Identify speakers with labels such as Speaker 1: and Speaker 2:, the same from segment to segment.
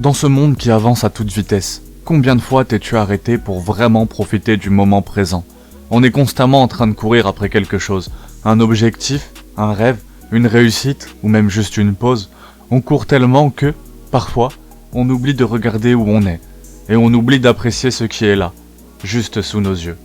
Speaker 1: Dans ce monde qui avance à toute vitesse, combien de fois t'es-tu arrêté pour vraiment profiter du moment présent? On est constamment en train de courir après quelque chose, un objectif, un rêve, une réussite ou même juste une pause. On court tellement que, parfois, on oublie de regarder où on est et on oublie d'apprécier ce qui est là, juste sous nos yeux.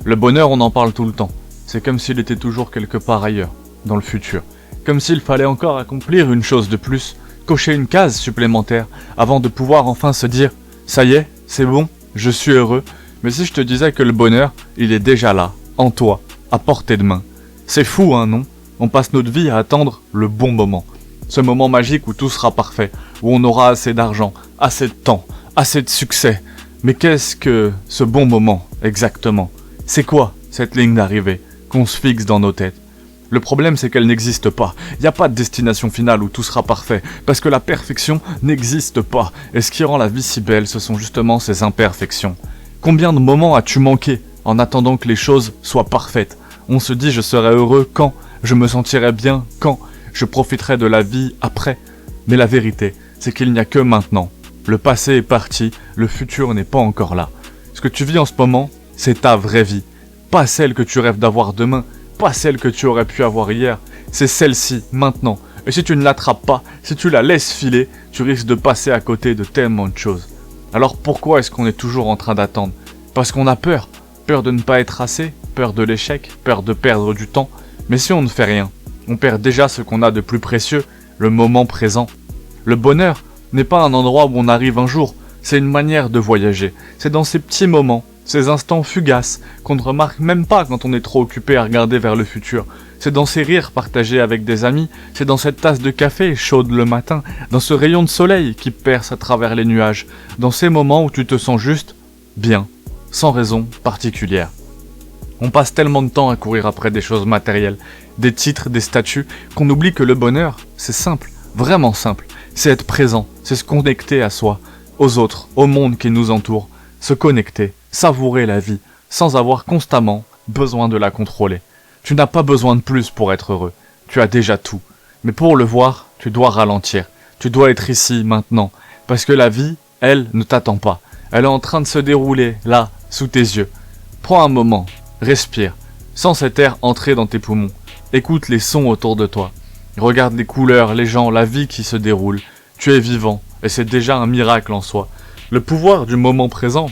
Speaker 1: Le bonheur, on en parle tout le temps. C'est comme s'il était toujours quelque part ailleurs, dans le futur. Comme s'il fallait encore accomplir une chose de plus, cocher une case supplémentaire, avant de pouvoir enfin se dire « Ça y est, c'est bon, je suis heureux ». Mais si je te disais que le bonheur, il est déjà là, en toi, à portée de main. C'est fou, hein, non? On passe notre vie à attendre le bon moment. Ce moment magique où tout sera parfait, où on aura assez d'argent, assez de temps, assez de succès. Mais qu'est-ce que ce bon moment, exactement? C'est quoi cette ligne d'arrivée qu'on se fixe dans nos têtes? Le problème, c'est qu'elle n'existe pas. Il n'y a pas de destination finale où tout sera parfait, parce que la perfection n'existe pas. Et ce qui rend la vie si belle, ce sont justement ces imperfections. Combien de moments as-tu manqué en attendant que les choses soient parfaites? On se dit je serai heureux quand? Je me sentirai bien quand? Je profiterai de la vie après? Mais la vérité, c'est qu'il n'y a que maintenant. Le passé est parti, le futur n'est pas encore là. Ce que tu vis en ce moment, c'est ta vraie vie. Pas celle que tu rêves d'avoir demain, pas celle que tu aurais pu avoir hier. C'est celle-ci, maintenant. Et si tu ne l'attrapes pas, si tu la laisses filer, tu risques de passer à côté de tellement de choses. Alors pourquoi est-ce qu'on est toujours en train d'attendre? Parce qu'on a peur. Peur de ne pas être assez, peur de l'échec, peur de perdre du temps. Mais si on ne fait rien, on perd déjà ce qu'on a de plus précieux, le moment présent. Le bonheur n'est pas un endroit où on arrive un jour, c'est une manière de voyager. C'est dans ces petits moments, ces instants fugaces, qu'on ne remarque même pas quand on est trop occupé à regarder vers le futur. C'est dans ces rires partagés avec des amis, c'est dans cette tasse de café chaude le matin, dans ce rayon de soleil qui perce à travers les nuages, dans ces moments où tu te sens juste bien, sans raison particulière. On passe tellement de temps à courir après des choses matérielles, des titres, des statuts, qu'on oublie que le bonheur, c'est simple, vraiment simple. C'est être présent, c'est se connecter à soi, aux autres, au monde qui nous entoure, se connecter, savourer la vie, sans avoir constamment besoin de la contrôler. Tu n'as pas besoin de plus pour être heureux, tu as déjà tout. Mais pour le voir, tu dois ralentir, tu dois être ici, maintenant, parce que la vie, elle, ne t'attend pas. Elle est en train de se dérouler, là, sous tes yeux. Prends un moment, respire, sens cet air entrer dans tes poumons, écoute les sons autour de toi. Regarde les couleurs, les gens, la vie qui se déroule. Tu es vivant, et c'est déjà un miracle en soi. Le pouvoir du moment présent,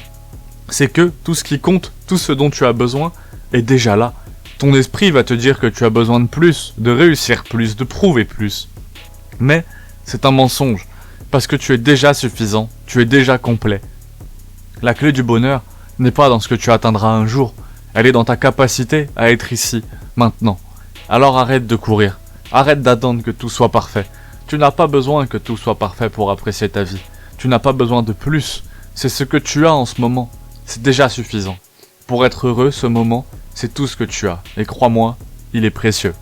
Speaker 1: c'est que tout ce qui compte, tout ce dont tu as besoin, est déjà là. Ton esprit va te dire que tu as besoin de plus, de réussir plus, de prouver plus. Mais c'est un mensonge, parce que tu es déjà suffisant, tu es déjà complet. La clé du bonheur n'est pas dans ce que tu atteindras un jour, elle est dans ta capacité à être ici, maintenant. Alors arrête de courir. Arrête d'attendre que tout soit parfait. Tu n'as pas besoin que tout soit parfait pour apprécier ta vie. Tu n'as pas besoin de plus. C'est ce que tu as en ce moment. C'est déjà suffisant. Pour être heureux, ce moment, c'est tout ce que tu as. Et crois-moi, il est précieux.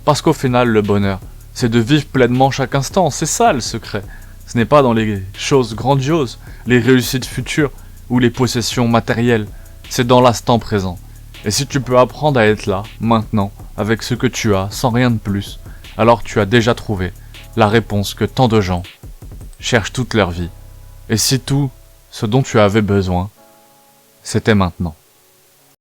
Speaker 1: Parce qu'au final, le bonheur, c'est de vivre pleinement chaque instant. C'est ça le secret. Ce n'est pas dans les choses grandioses, les réussites futures ou les possessions matérielles. C'est dans l'instant présent. Et si tu peux apprendre à être là, maintenant, avec ce que tu as, sans rien de plus, alors tu as déjà trouvé la réponse que tant de gens cherchent toute leur vie. Et si tout ce dont tu avais besoin, c'était maintenant.